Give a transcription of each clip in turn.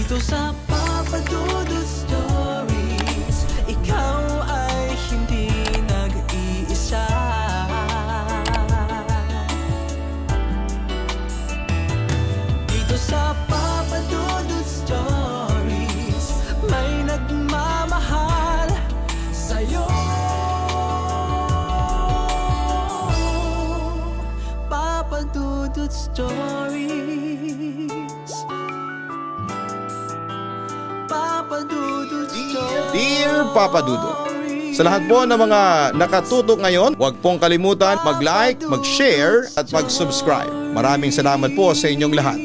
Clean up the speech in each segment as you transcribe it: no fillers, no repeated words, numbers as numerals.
Dito sa Papa Dudut Stories, ikaw ay hindi nag-iisa. Dito sa Papa Dudut Stories, may nagmamahal sa'yo. Papa Dudut Stories, Papa Dudut Stories. Dear Papa Dudut, sa lahat po ng mga nakatutok ngayon, huwag pong kalimutan mag-like, mag-share at mag-subscribe. Maraming salamat po sa inyong lahat.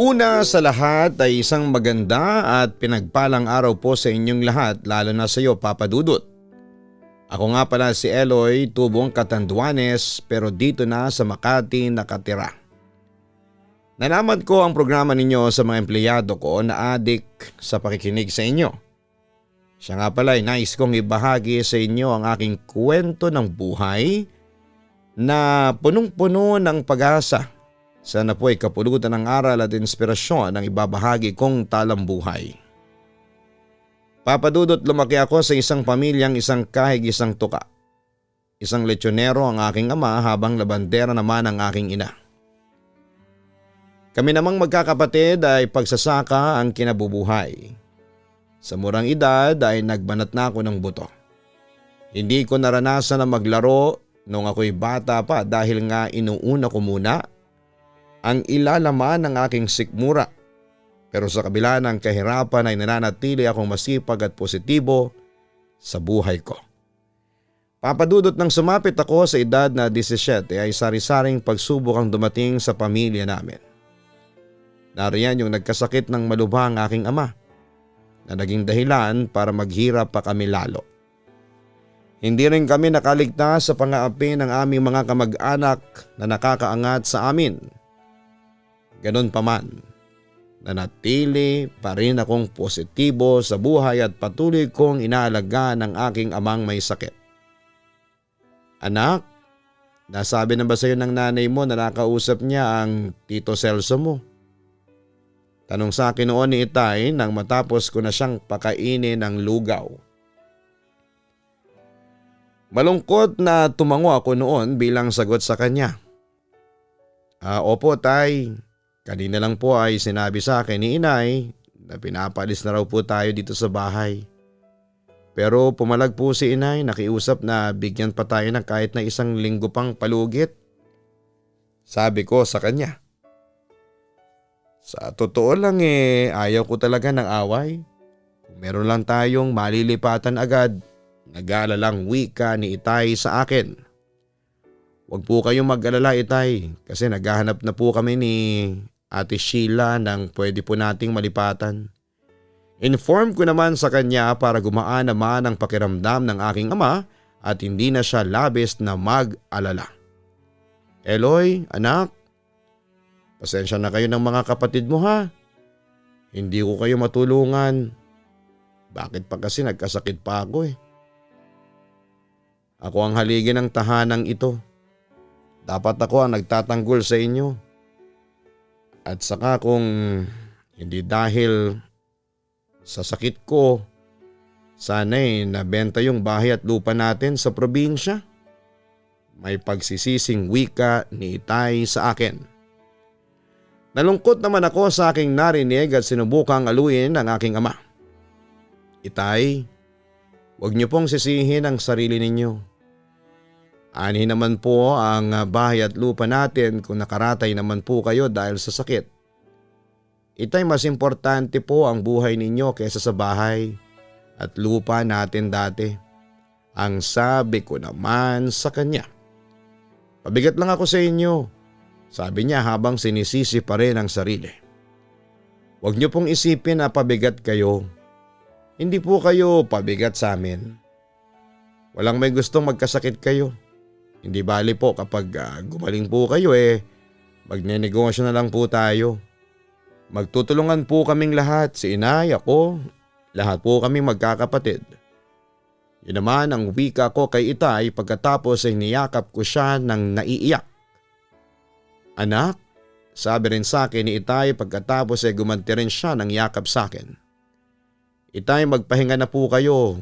Una sa lahat ay isang maganda at pinagpalang araw po sa inyong lahat, lalo na sa iyo Papa Dudut. Ako nga pala si Eloy, tubong Catanduanes pero dito na sa Makati nakatira. Nalaman ko ang programa ninyo sa mga empleyado ko na adik sa pakikinig sa inyo. Siya nga pala ay nais kong ibahagi sa inyo ang aking kwento ng buhay na punong-puno ng pag-asa. Sana po ay kapulutan ng aral at inspirasyon ang ibabahagi kong talambuhay. Papa Dudut, lumaki ako sa isang pamilyang isang kahig isang tuka. Isang lechonero ang aking ama habang labandera naman ang aking ina. Kami namang magkakapatid ay pagsasaka ang kinabubuhay. Sa murang edad ay nagbanat na ako ng buto. Hindi ko naranasan na maglaro nung ako'y bata pa dahil nga inuuna ko muna ang ilalaman ng aking sikmura. Pero sa kabila ng kahirapan ay nananatili akong masipag at positibo sa buhay ko. Papa Dudut, nang sumapit ako sa edad na 17 ay sari-saring pagsubok ang dumating sa pamilya namin. Nariyan yung nagkasakit ng malubhang aking ama na naging dahilan para maghirap pa kami lalo. Hindi rin kami nakaligtas sa pang-aapi ng aming mga kamag-anak na nakakaangat sa amin. Ganon pa man, nanatili pa rin akong positibo sa buhay at patuloy kong inaalagaan ang aking amang may sakit. Anak, nasabi na ba sa'yo ng nanay mo na nakausap niya ang Tito Celso mo? Tanong sa akin noon ni Itay nang matapos ko na siyang pakainin ng lugaw. Malungkot na tumango ako noon bilang sagot sa kanya. Opo Tay. Kanina lang po ay sinabi sa akin ni Inay na pinapalis na raw po tayo dito sa bahay. Pero pumalag po si Inay, nakiusap na bigyan pa tayo ng kahit na 1 linggo pang palugit. Sabi ko sa kanya. Sa totoo lang ayaw ko talaga ng away. Kung meron lang tayong malilipatan agad, nag-aalalang wika ni Itay sa akin. Huwag po kayong mag-alala Itay kasi naghahanap na po kami ni Ate Sheila ng pwede po nating malipatan. Inform ko naman sa kanya para gumaan naman ang pakiramdam ng aking ama at hindi na siya labis na mag-alala. Eloy, anak, pasensya na kayo ng mga kapatid mo ha. Hindi ko kayo matulungan. Bakit pa kasi nagkasakit pa ako Ako ang haligi ng tahanang ito. Dapat ako ang nagtatanggol sa inyo. At saka kung hindi dahil sa sakit ko, sana'y nabenta yung bahay at lupa natin sa probinsya. May pagsisising wika ni Itay sa akin. Nalungkot naman ako sa aking narinig at sinubukang aluin ang aking ama. Itay, huwag niyo pong sisihin ang sarili ninyo. Ani naman po ang bahay at lupa natin kung nakaratay naman po kayo dahil sa sakit. Itay, mas importante po ang buhay ninyo kaysa sa bahay at lupa natin dati. Ang sabi ko naman sa kanya. Pabigat lang ako sa inyo, sabi niya habang sinisisi pa rin ang sarili. Huwag niyo pong isipin na pabigat kayo. Hindi po kayo pabigat sa amin. Walang may gustong magkasakit kayo. Hindi bali po kapag gumaling po kayo magnenegosyo na lang po tayo. Magtutulungan po kaming lahat, si inay, ako, Lahat po kami magkakapatid. Yun naman ang wika ko kay Itay pagkatapos ay niyakap ko siya ng naiiyak. Anak, sabi rin sa akin ni Itay pagkatapos ay gumanti rin siya ng yakap sa akin. Itay, magpahinga na po kayo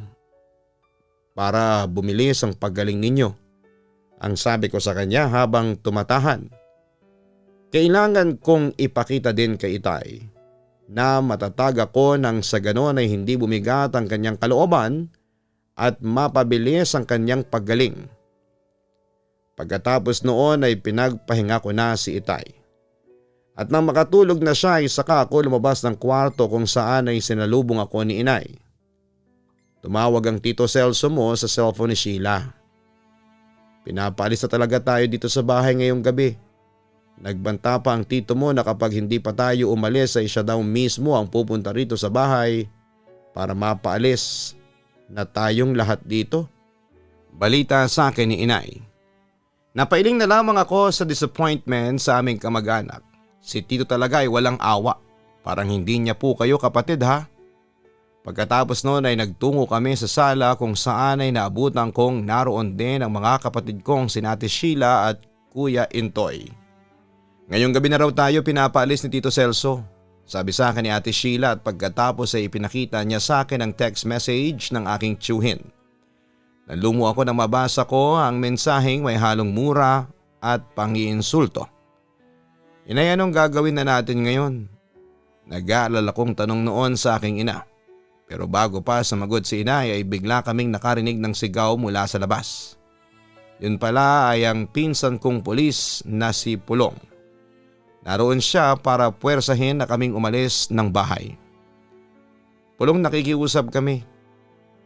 para bumilis ang paggaling ninyo. Ang sabi ko sa kanya habang tumatahan. Kailangan kong ipakita din kay Itay na matatag ako nang sa ganon ay hindi bumigat ang kanyang kalooban at mapabilis ang kanyang paggaling. Pagkatapos noon ay pinagpahinga ko na si Itay. At nang makatulog na siya ay saka ako lumabas ng kwarto kung saan ay sinalubong ako ni Inay. Tumawag ang Tito Celso mo sa cellphone ni Sheila. Pinapaalis na talaga tayo dito sa bahay ngayong gabi. Nagbanta pa ang tito mo na kapag hindi pa tayo umalis ay siya daw mismo ang pupunta rito sa bahay para mapaalis na tayong lahat dito. Balita sa akin ni Inay. Napailing na lamang ako sa disappointment sa aming kamag-anak. Si tito talaga ay walang awa. Parang hindi niya po kayo kapatid ha. Pagkatapos noon ay nagtungo kami sa sala kung saan ay naabutan kong naroon din ang mga kapatid kong sina Ate Sheila at Kuya Intoy. Ngayong gabi na raw tayo pinapaalis ni Tito Celso. Sabi sa akin ni Ate Sheila at pagkatapos ay ipinakita niya sa akin ang text message ng aking tiyuhin. Nalumo ako nang mabasa ko ang mensaheng may halong mura at pangiinsulto. Inay, anong gagawin na natin ngayon? Nag-aalala kong tanong noon sa aking ina. Pero bago pa sumagot si Inay ay bigla kaming nakarinig ng sigaw mula sa labas. Yun pala ay ang pinsan kong pulis na si Pulong. Naroon siya para puwersahin na kaming umalis ng bahay. Pulong, nakikiusap kami.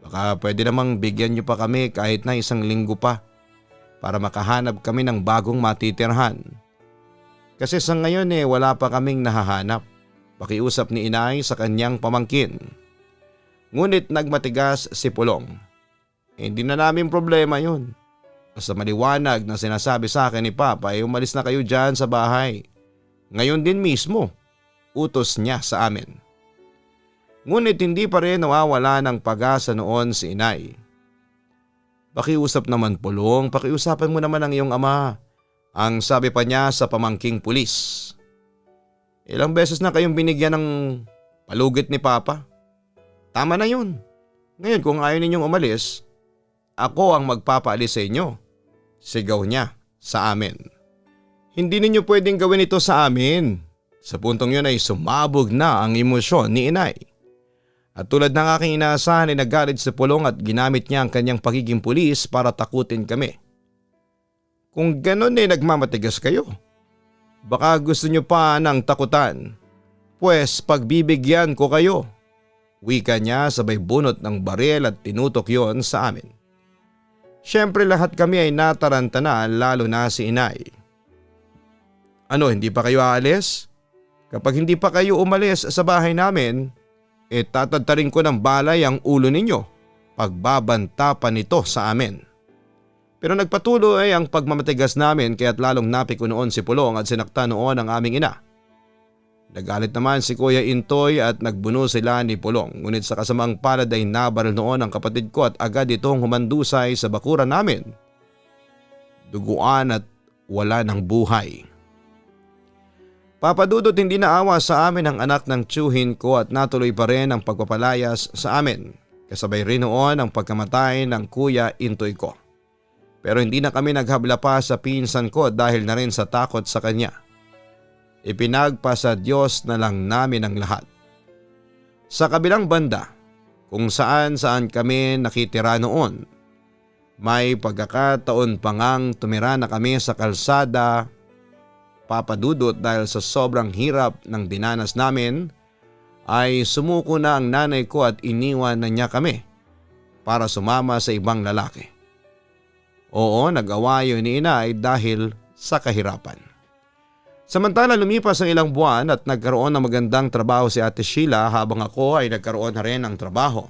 Baka pwede namang bigyan niyo pa kami kahit na 1 linggo pa para makahanap kami ng bagong matitirhan. Kasi sa ngayon wala pa kaming nahahanap. Pakiusap ni Inay sa kanyang pamangkin. Ngunit nagmatigas si Pulong. Hindi na namin problema yun. Basta maliwanag na sinasabi sa akin ni Papa ay umalis na kayo dyan sa bahay. Ngayon din mismo, utos niya sa amin. Ngunit hindi pa rin nawawala ng pag-asa noon si Inay. Pakiusap naman Pulong, pakiusapan mo naman ang iyong ama. Ang sabi pa niya sa pamangking pulis. Ilang beses na kayong binigyan ng palugit ni Papa. Tama na yun. Ngayon kung ayaw ninyong umalis, ako ang magpapaalis sa inyo. Sigaw niya sa amin. Hindi ninyo pwedeng gawin ito sa amin. Sa puntong yun ay sumabog na ang emosyon ni Inay. At tulad ng aking inaasahan ay nagalit si Pulong at ginamit niya ang kanyang pagiging pulis para takutin kami. Kung ganon nagmamatigas kayo, baka gusto nyo pa ng takutan. Pues pagbibigyan ko kayo. Wika niya sabay bunot ng baril at tinutok yon sa amin. Siyempre lahat kami ay nataranta na lalo na si Inay. Ano, hindi pa kayo aalis? Kapag hindi pa kayo umalis sa bahay namin, tatadtarin ko ng balay ang ulo ninyo. Pagbabanta pa nito sa amin. Pero nagpatuloy ang pagmamatigas namin kaya't lalong napiko noon si Pulong at sinakta noon ang aming ina. Nagalit naman si Kuya Intoy at nagbuno sila ni Pulong. Ngunit sa kasamang palad ay nabaril noon ang kapatid ko at agad itong humandusay sa bakuran namin. Duguan at wala ng buhay. Papadudot, hindi naawa sa amin ang anak ng tiyuhin ko at natuloy pa rin ang pagpapalayas sa amin. Kasabay rin noon ang pagkamatay ng Kuya Intoy ko. Pero hindi na kami naghabla pa sa pinsan ko dahil na rin sa takot sa kanya. Ipinagpasa Diyos na lang namin ang lahat. Sa kabilang banda, kung saan kami nakitira noon, may pagkakataon pa ngang tumira na kami sa kalsada. Papadudot, dahil sa sobrang hirap ng dinanas namin ay sumuko na ang nanay ko at iniwan na niya kami para sumama sa ibang lalaki. Oo, nag-awayo ni Inay dahil sa kahirapan. Samantala lumipas ang ilang buwan at nagkaroon ng magandang trabaho si Ate Sheila habang ako ay nagkaroon na rin ng trabaho.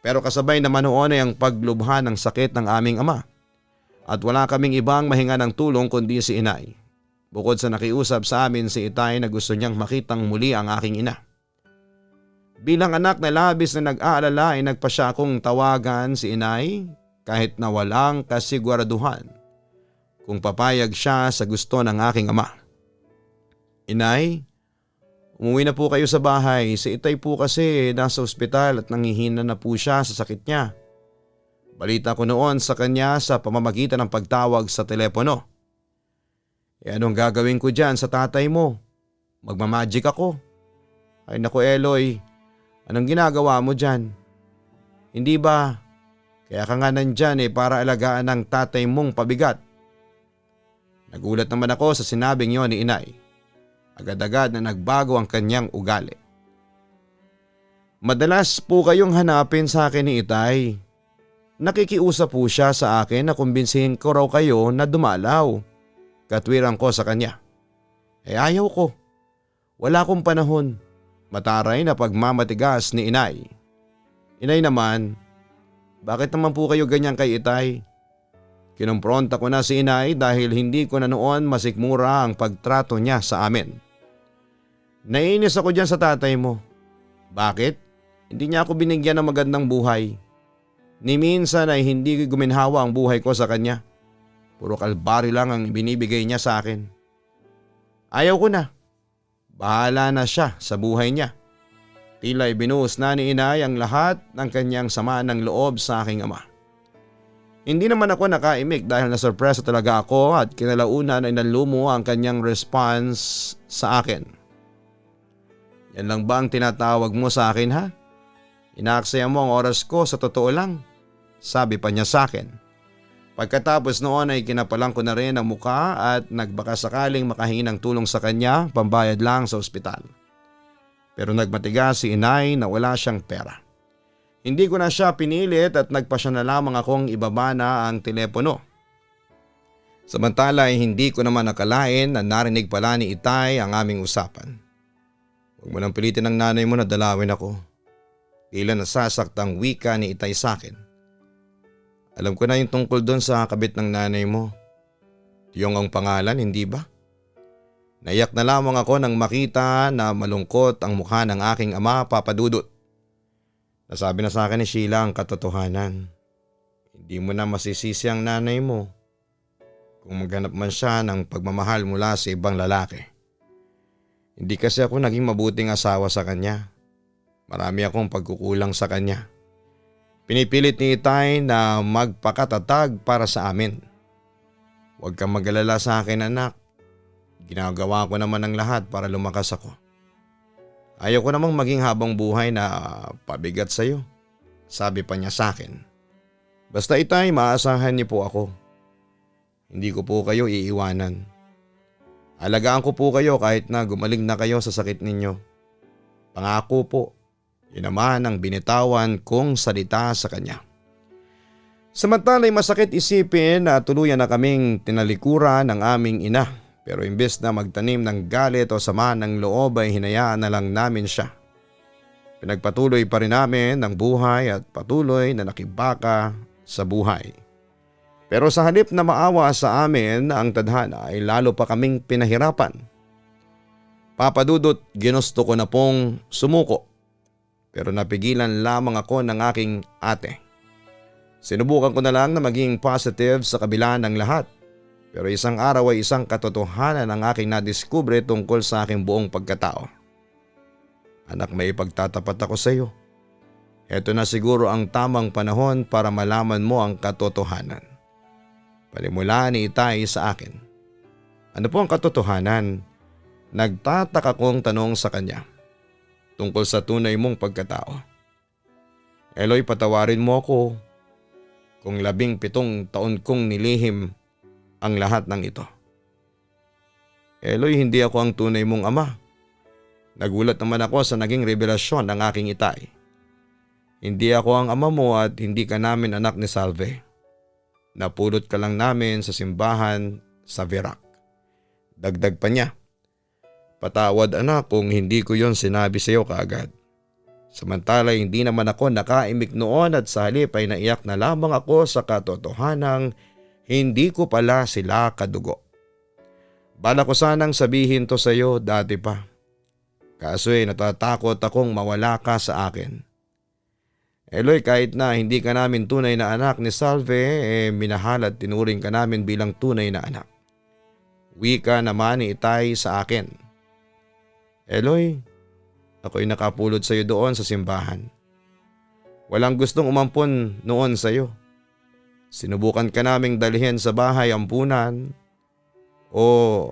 Pero kasabay naman noon ay ang paglubha ng sakit ng aming ama at wala kaming ibang mahinga ng tulong kundi si Inay. Bukod sa nakiusap sa amin si Itay na gusto niyang makitang muli ang aking ina. Bilang anak na labis na nag-aalala ay nagpa siya akong tawagan si inay kahit na walang kasiguraduhan kung papayag siya sa gusto ng aking ama. Inay, umuwi na po kayo sa bahay. Si Itay po kasi nasa ospital at nanghihina na po siya sa sakit niya. Balita ko noon sa kanya sa pamamagitan ng pagtawag sa telepono. Anong gagawin ko dyan sa tatay mo? Magmamagic ako. Ay naku Eloy, anong ginagawa mo dyan? Hindi ba? Kaya ka nga nandyan para alagaan ng tatay mong pabigat. Nagulat naman ako sa sinabing yon ni inay. Agad-agad na nagbago ang kanyang ugali. Madalas po kayong hanapin sa akin ni Itay. Nakikiusap po siya sa akin na kumbinsihin ko raw kayo na dumalaw. Katwiran ko sa kanya. Ayaw ko. Wala akong panahon. Mataray na pagmamatigas ni inay. Inay naman, bakit naman po kayo ganyan kay Itay? Kinumpronta ko na si inay dahil hindi ko na noon masikmura ang pagtrato niya sa amin. Naiinis ako dyan sa tatay mo. Bakit? Hindi niya ako binigyan ng magandang buhay. Ni minsan ay hindi guminhawa ang buhay ko sa kanya. Puro kalbari lang ang binibigay niya sa akin. Ayaw ko na. Bahala na siya sa buhay niya. Tila ibinuhos na ni inay ang lahat ng kanyang sama ng loob sa aking ama. Hindi naman ako nakaimik dahil nasurpresa talaga ako at kinalaunan ay nanlumo ang kanyang response sa akin. Yan lang ba ang tinatawag mo sa akin ha? Inaaksaya mo ang oras ko sa totoo lang, sabi pa niya sa akin. Pagkatapos noon ay kinapalang ko na rin ang muka at nagbaka sakaling makahingi ng tulong sa kanya, pambayad lang sa ospital. Pero nagmatigas si inay na wala siyang pera. Hindi ko na siya pinilit at nagpasya na lamang akong ibaba na ang telepono. Samantala ay hindi ko naman nakalain na narinig pala ni Itay ang aming usapan. Huwag mo nang pilitin ng nanay mo na dalawin ako. Tila nasasaktang wika ni Itay sa akin. Alam ko na yung tungkol doon sa kabit ng nanay mo. Tiyong ang pangalan, hindi ba? Naiyak na lamang ako nang makita na malungkot ang mukha ng aking ama, Papa Dudut. Nasabi na sa akin ni Sheila ang katotohanan. Hindi mo na masisisi ang nanay mo kung maghanap man siya ng pagmamahal mula sa ibang lalaki. Hindi kasi ako naging mabuting asawa sa kanya. Marami akong pagkukulang sa kanya. Pinipilit ni Itay na magpakatatag para sa amin. Huwag kang mag-alala sa akin anak. Ginagawa ko naman ang lahat para lumakas ako. Ayaw ko namang maging habang buhay na pabigat sa iyo, sabi pa niya sa akin. Basta Itay, maasahan niyo po ako. Hindi ko po kayo iiwanan. Alagaan ko po kayo kahit na gumaling na kayo sa sakit ninyo. Pangako po. Yun naman ang binitawan kong salita sa kanya. Samantala'y masakit isipin na tuluyan na kaming tinalikuran ng aming ina. Pero imbes na magtanim ng galit o sama ng loob ay hinayaan na lang namin siya. Pinagpatuloy pa rin namin ang buhay at patuloy na nakibaka sa buhay. Pero sa halip na maawa sa amin ang tadhana ay lalo pa kaming pinahirapan. Papa Dudut, ginusto ko na pong sumuko. Pero napigilan lamang ako ng aking ate. Sinubukan ko na lang na maging positive sa kabila ng lahat. Pero isang araw ay isang katotohanan ang aking nadiskubre tungkol sa aking buong pagkatao. Anak, may ipagtatapat ako sa iyo. Ito na siguro ang tamang panahon para malaman mo ang katotohanan. Palimula ni Itay sa akin. Ano po ang katotohanan? Nagtataka kong tanong sa kanya. Tungkol sa tunay mong pagkatao. Eloy, patawarin mo ako kung 17 taon kong nilihim ang lahat ng ito. Eloy, hindi ako ang tunay mong ama. Nagulat naman ako sa naging revelasyon ng aking Itay. Hindi ako ang ama mo at hindi ka namin anak ni Salve. Napulot ka lang namin sa simbahan sa Virac. Dagdag pa niya. Patawad anak kung hindi ko yon sinabi sa iyo kaagad. Samantala hindi naman ako nakaimik noon at sa halip ay naiyak na lamang ako sa katotohanang hindi ko pala sila kadugo. Bala ko sanang sabihin to sa iyo dati pa. Kaso natatakot akong mawala ka sa akin. Eloy, kahit na hindi ka namin tunay na anak ni Salve, minahal at tinuring ka namin bilang tunay na anak. Wika naman ni Itay sa akin. Eloy, ako'y nakapulot sa iyo doon sa simbahan. Walang gustong umampon noon sa iyo. Sinubukan ka naming dalhin sa bahay ampunan o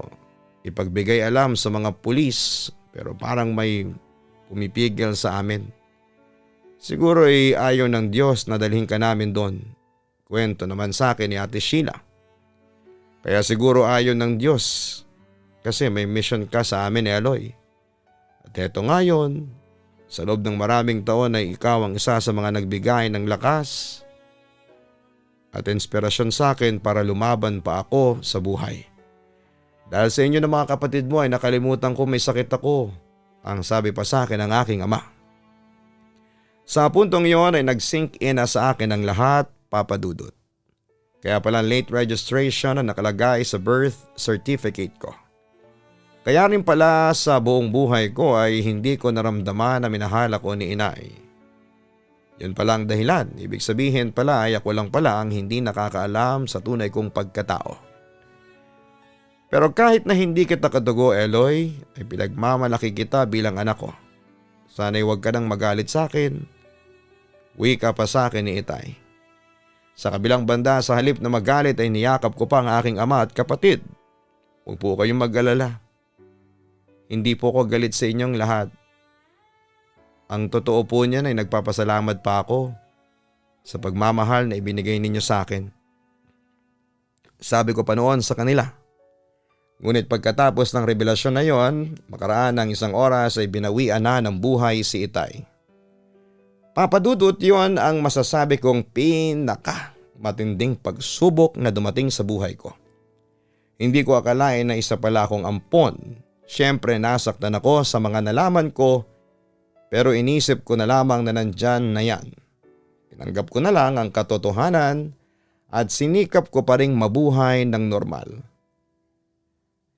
ipagbigay alam sa mga pulis, pero parang may pumipigil sa amin. Siguro ayaw ng Diyos na dalhin ka namin doon. Kwento naman sa akin ni Ate Sheila. Kaya siguro ayaw ng Diyos kasi may mission ka sa amin, Eloy. At eto ngayon, sa loob ng maraming taon ay ikaw ang isa sa mga nagbigay ng lakas at inspirasyon sa akin para lumaban pa ako sa buhay. Dahil sa inyo ng mga kapatid mo ay nakalimutan ko may sakit ako, ang sabi pa sa akin ng aking ama. Sa puntong iyon ay nag-sink in na sa akin ang lahat, Papa Dudut. Kaya pala late registration na nakalagay sa birth certificate ko. Kaya rin pala sa buong buhay ko ay hindi ko naramdaman na minahal ako ni inay. Yun pala ang dahilan. Ibig sabihin pala ay ako lang pala ang hindi nakakaalam sa tunay kong pagkatao. Pero kahit na hindi kita kadugo, Eloy, ay pinagmamalaki kita bilang anak ko. Sana'y huwag ka nang magalit sa akin. Wika pa sa akin ni Itay. Sa kabilang banda, sa halip na magalit ay niyakap ko pa ang aking ama at kapatid. Huwag po kayong mag-alala. Hindi po ako galit sa inyong lahat. Ang totoo po niyan ay nagpapasalamat pa ako sa pagmamahal na ibinigay ninyo sa akin. Sabi ko pa noon sa kanila. Ngunit pagkatapos ng revelasyon na yon, makaraan ng 1 oras ay binawian na ng buhay si Itay. Papadudot yon ang masasabi kong matinding pagsubok na dumating sa buhay ko. Hindi ko akalain na isa pala akong ampon. Siyempre nasaktan ako sa mga nalaman ko, pero inisip ko na lamang na nandyan na yan. Tinanggap ko na lang ang katotohanan at sinikap ko pa ring mabuhay ng normal.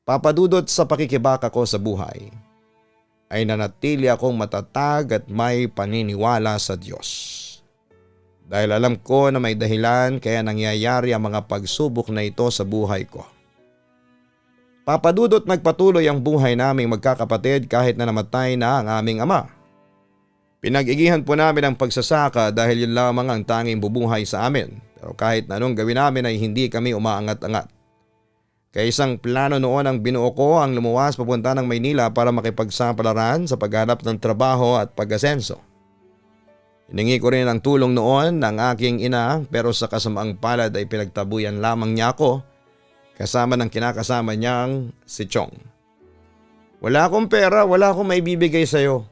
Papadudot sa pakikibaka ko sa buhay, ay nanatili akong matatag at may paniniwala sa Diyos. Dahil alam ko na may dahilan kaya nangyayari ang mga pagsubok na ito sa buhay ko. Papadudot nagpatuloy ang buhay naming magkakapatid kahit na namatay na ang aming ama. Pinag-igihan po namin ang pagsasaka dahil yun lamang ang tanging bubuhay sa amin. Pero kahit na anong gawin namin ay hindi kami umaangat-angat. Kaya isang plano noon ang binuo ko ang lumuwas papunta ng Maynila para makipagsapalaran sa paghanap ng trabaho at pag-asenso. Hiningi ko rin ang tulong noon ng aking ina pero sa kasamaang palad ay pinagtabuyan lamang niya ako kasama ng kinakasama niyang si Chong. Wala akong pera, wala akong maibibigay sa'yo.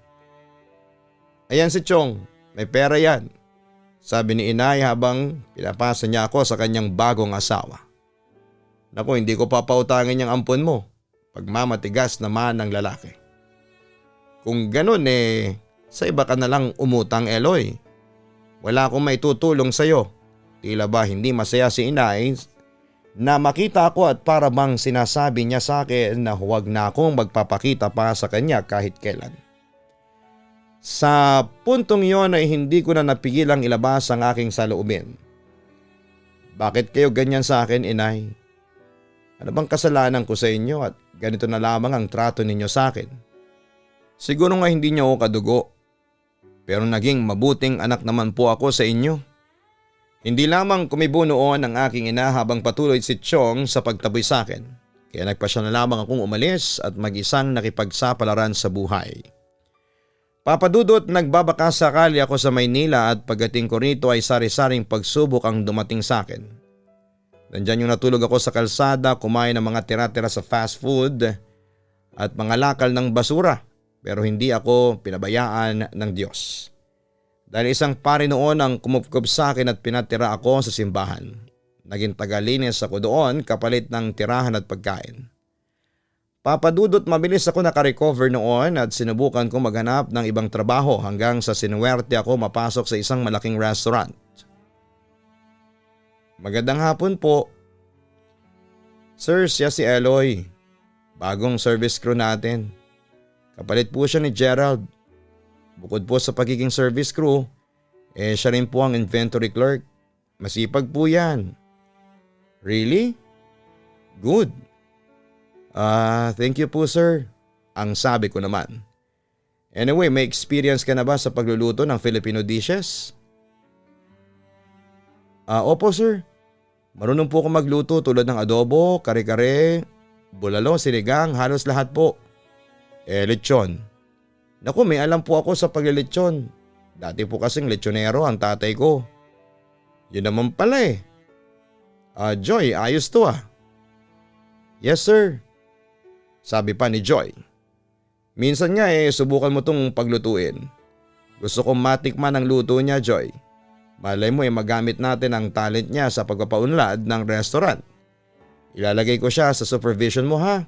Ayan si Chong, may pera yan. Sabi ni inay habang pinapasa niya ako sa kanyang bagong asawa. Naku, hindi ko papautangin yung ampon mo. Pagmamatigas naman ng lalaki. Kung ganun sa iba ka na lang umutang, Eloy. Wala akong maitutulong sa'yo. Tila ba hindi masaya si inay na makita ako at para bang sinasabi niya sa akin na huwag na akong magpapakita pa sa kanya kahit kailan. Sa puntong yon ay hindi ko na napigilang ilabas ang aking saloobin. Bakit kayo ganyan sa akin, inay? Ano bang kasalanan ko sa inyo at ganito na lamang ang trato ninyo sa akin? Siguro nga hindi niyo ako kadugo. Pero naging mabuting anak naman po ako sa inyo. Hindi lamang kumibo noon ang aking ina habang patuloy si Chong sa pagtaboy sa akin. Kaya nagpasya na lamang akong umalis at mag-isang nakipagsapalaran sa buhay. Papadudot nagbabaka sakali ako sa Maynila at pagdating ko rito ay sari-saring pagsubok ang dumating sa akin. Nandyan yung natulog ako sa kalsada, kumain ng mga tira-tira sa fast food at mga lakal ng basura. Pero hindi ako pinabayaan ng Diyos. Dahil isang pari noon ang kumupkob sa akin at pinatira ako sa simbahan. Naging tagalinis ako doon kapalit ng tirahan at pagkain. Papadudot mabilis ako nakarecover noon at sinubukan kong maghanap ng ibang trabaho hanggang sa sinuwerte ako mapasok sa isang malaking restaurant. Magandang hapon po. Sir, siya si Eloy. Bagong service crew natin. Kapalit po siya ni Gerald. Bukod po sa pagiging service crew, siya rin po ang inventory clerk. Masipag po yan. Really? Good. Thank you po sir. Ang sabi ko naman. Anyway, may experience ka na ba sa pagluluto ng Filipino dishes? Opo sir. Marunong po ako magluto tulad ng adobo, kare-kare, bulalo, sinigang, halos lahat po. Lechon. Naku, may alam po ako sa paglilechon. Dati po kasing lechonero ang tatay ko. Yun naman pala eh. Joy, ayos to ah. Yes sir. Sabi pa ni Joy. Minsan nga subukan mo tong paglutuin. Gusto kong matikman ang luto niya, Joy. Malay mo magamit natin ang talent niya sa pagpapaunlad ng restaurant. Ilalagay ko siya sa supervision mo ha.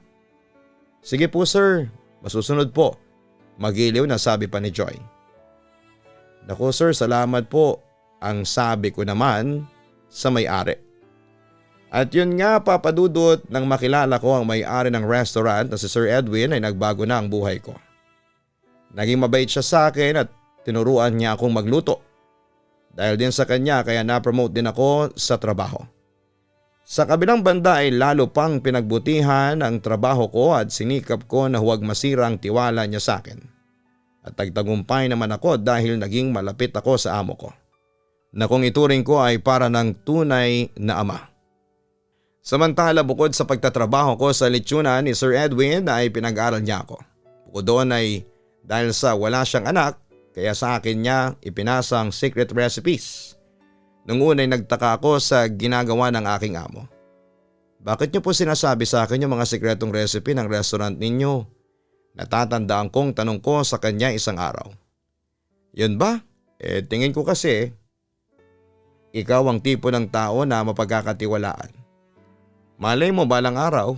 Sige po sir, masusunod po. Magiliw na sabi pa ni Joy. Naku sir, salamat po. Ang sabi ko naman sa may-ari. At yun nga papadudot nang makilala ko ang may-ari ng restaurant na si Sir Edwin ay nagbago na ang buhay ko. Naging mabait siya sa akin at tinuruan niya akong magluto. Dahil din sa kanya kaya na-promote din ako sa trabaho. Sa kabilang banda ay lalo pang pinagbutihan ang trabaho ko at sinikap ko na huwag masira ang tiwala niya sa akin. At tagtagumpay naman ako dahil naging malapit ako sa amo ko. Na kung ituring ko ay para ng tunay na ama. Samantala bukod sa pagtatrabaho ko sa lechonan ni Sir Edwin ay pinag-aral niya ako. Bukod doon ay dahil sa wala siyang anak, kaya sa akin niya ipinasa ang secret recipes. Nung una ay nagtaka ako sa ginagawa ng aking amo. Bakit niyo po sinasabi sa akin yung mga sikretong recipe ng restaurant ninyo? Natatandaan kong tanong ko sa kanya isang araw. Yun ba? Tingin ko kasi ikaw ang tipo ng tao na mapagkakatiwalaan. Malay mo balang araw,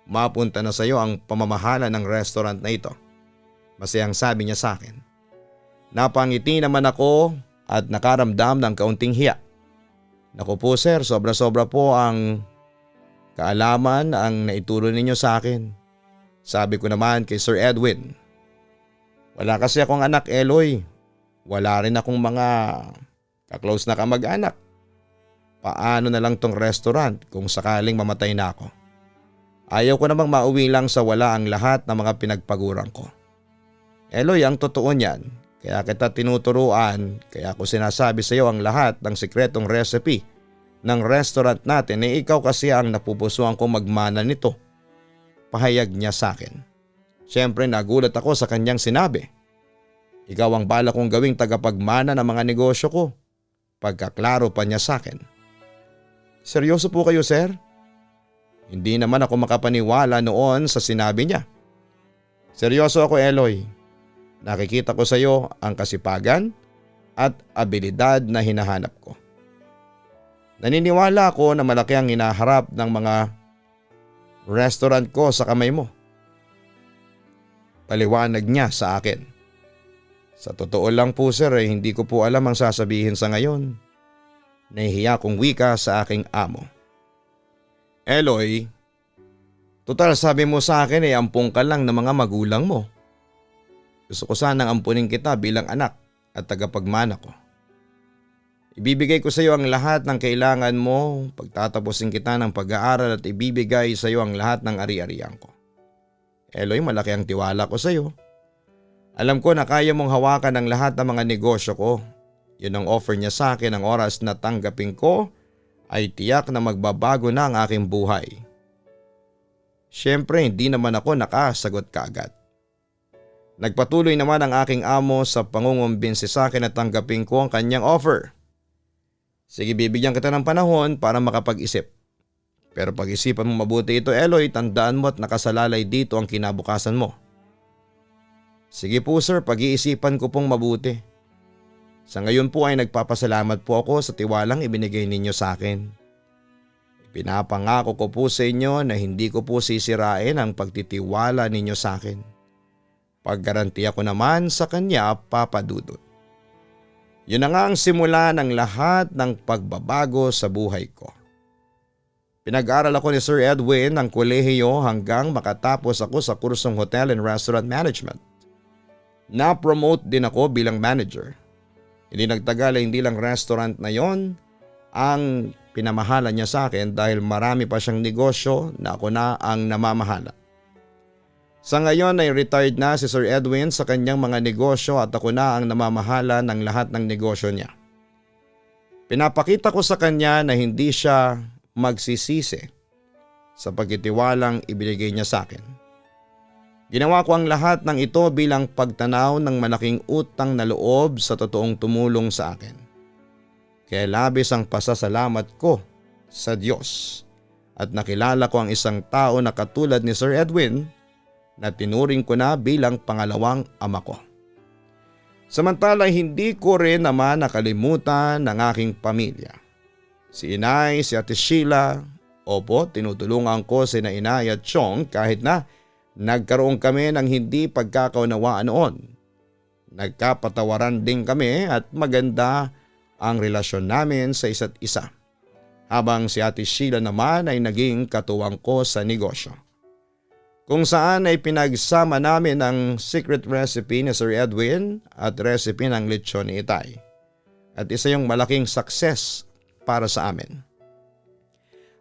mapunta na sa iyo ang pamamahala ng restaurant na ito. Masayang sabi niya sa akin. Napangiti naman ako at nakaramdam ng kaunting hiya. Naku po sir, sobra-sobra po ang kaalaman ang naituro ninyo sa akin. Sabi ko naman kay Sir Edwin. Wala kasi akong anak, Eloy. Wala rin akong mga kaklose na kamag-anak. Paano na lang tong restaurant kung sakaling mamatay na ako? Ayaw ko namang mauwi lang sa wala ang lahat ng mga pinagpaguran ko. Eloy, ang totoo niyan. Kaya kita tinuturuan, kaya ako sinasabi sa iyo ang lahat ng sikretong recipe ng restaurant natin ikaw kasi ang napupusuan kong magmana nito. Pahayag niya sa akin. Siyempre nagulat ako sa kanyang sinabi. Ikaw ang bala kong gawing tagapagmana ng mga negosyo ko. Pagkaklaro pa niya sa akin. Seryoso po kayo sir? Hindi naman ako makapaniwala noon sa sinabi niya. Seryoso ako Eloy. Nakikita ko sa iyo ang kasipagan at abilidad na hinahanap ko. Naniniwala ako na malaki ang hinaharap ng mga restaurant ko sa kamay mo. Paliwanag niya sa akin. Sa totoo lang po sir hindi ko po alam ang sasabihin sa ngayon. Nahihiya kong wika sa aking amo. Eloy, total sabi mo sa akin ampung ka lang ng mga magulang mo. Gusto ko sanang ampunin kita bilang anak at tagapagmana ko. Ibibigay ko sa iyo ang lahat ng kailangan mo, pagtatapusin kita ng pag-aaral at ibibigay sa iyo ang lahat ng ari-arian ko. Eloy, malaki ang tiwala ko sa iyo. Alam ko na kaya mong hawakan ang lahat ng mga negosyo ko. Yun ang offer niya sa akin, ang oras na tanggapin ko ay tiyak na magbabago na ang aking buhay. Siyempre hindi naman ako nakasagot kaagad. Nagpatuloy naman ang aking amo sa pangungumbinsi sa akin at tanggapin ko ang kanyang offer. Sige, bibigyan kita ng panahon para makapag-isip. Pero pag-isipan mo mabuti ito Eloy, tandaan mo at nakasalalay dito ang kinabukasan mo. Sige po sir, pag-iisipan ko pong mabuti. Sa ngayon po ay nagpapasalamat po ako sa tiwalang ibinigay ninyo sa akin. Pinapangako ko po sa inyo na hindi ko po sisirain ang pagtitiwala ninyo sa akin. Paggarantiya ko naman sa kanya, Papa Dudut. Yun na nga ang simula ng lahat ng pagbabago sa buhay ko. Pinag-aral ako ni Sir Edwin ng kolehiyo hanggang makatapos ako sa kursong Hotel and Restaurant Management. na-promote din ako bilang manager. Hindi nagtagal ay hindi lang restaurant na yon ang pinamahala niya sa akin dahil marami pa siyang negosyo na ako na ang namamahala. Sa ngayon ay retired na si Sir Edwin sa kanyang mga negosyo at ako na ang namamahala ng lahat ng negosyo niya. Pinapakita ko sa kanya na hindi siya magsisisi sa pagtitiwalang ibinigay niya sa akin. Ginawa ko ang lahat ng ito bilang pagtanaw ng malaking utang na loob sa totoong tumulong sa akin. Kaya labis ang pasasalamat ko sa Diyos at nakilala ko ang isang tao na katulad ni Sir Edwin na tinuring ko na bilang pangalawang ama ko. Samantala hindi ko rin naman nakalimutan ng aking pamilya. Si Inay, si Ate Sheila, opo tinutulungan ko si Inay at Chong kahit na nagkaroon kami ng hindi pagkakaunawaan noon. Nagkapatawaran din kami at maganda ang relasyon namin sa isa't isa. Habang si Ate Sheila naman ay naging katuwang ko sa negosyo. Kung saan ay pinagsama namin ang secret recipe ni Sir Edwin at recipe ng lechon ni Itay. At isa yung malaking success para sa amin.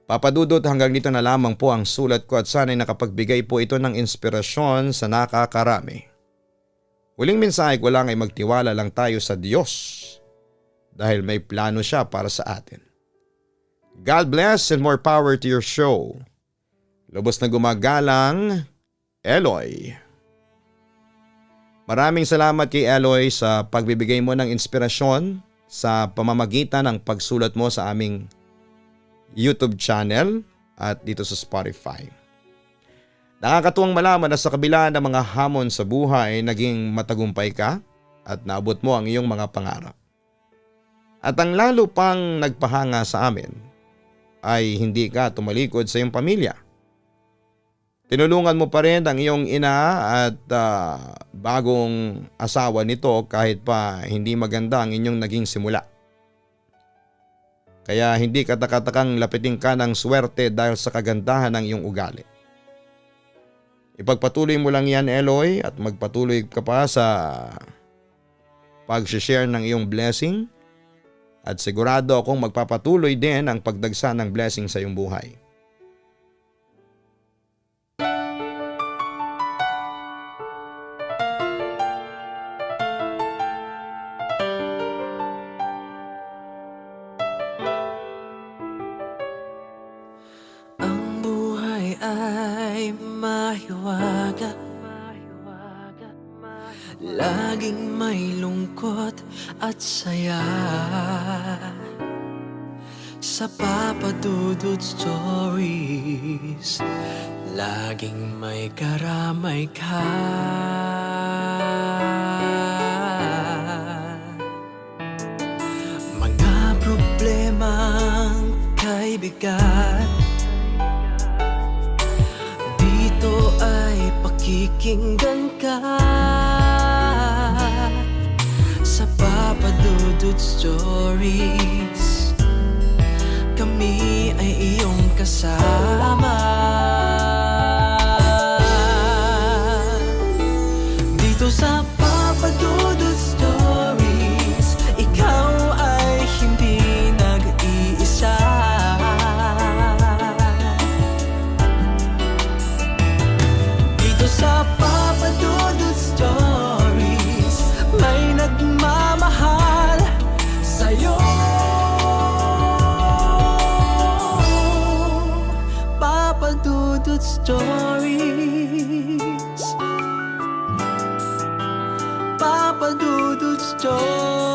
Papadudot hanggang dito na lamang po ang sulat ko at sana'y nakapagbigay po ito ng inspirasyon sa nakakarami. Huling mensahe ko lang ay magtiwala lang tayo sa Diyos dahil may plano siya para sa atin. God bless and more power to your show. Lubos na gumagalang, Eloy. Maraming salamat kay Eloy sa pagbibigay mo ng inspirasyon sa pamamagitan ng pagsulat mo sa aming YouTube channel at dito sa Spotify. Nakakatuwang malaman na sa kabila ng mga hamon sa buhay, naging matagumpay ka at naabot mo ang iyong mga pangarap. At ang lalo pang nagpahanga sa amin ay hindi ka tumalikod sa iyong pamilya. Tinulungan mo pa rin ang iyong ina at bagong asawa nito kahit pa hindi maganda ang inyong naging simula. Kaya hindi katakatakang lapitin ka ng swerte dahil sa kagandahan ng iyong ugali. Ipagpatuloy mo lang yan, Eloy, at magpatuloy ka pa sa pag-share ng iyong blessing. At sigurado akong magpapatuloy din ang pagdagsa ng blessing sa iyong buhay. Ang buhay ay mahiwaga, laging may lungkot at saya. Sa Papa Dudut Stories, laging may karamay ka. Mga problemang kay bigat, dito ay pakikinggan ka. Sa Papa Dudut Stories, kami ay iyong kasama. Dito sa Papa Dudut Stories, ikaw ay hindi nag-iisa. Dito sa Papa Dudut Stories, may nagmamahal sa'yo. Papa Dudut Stories, Papa Dudut Stories.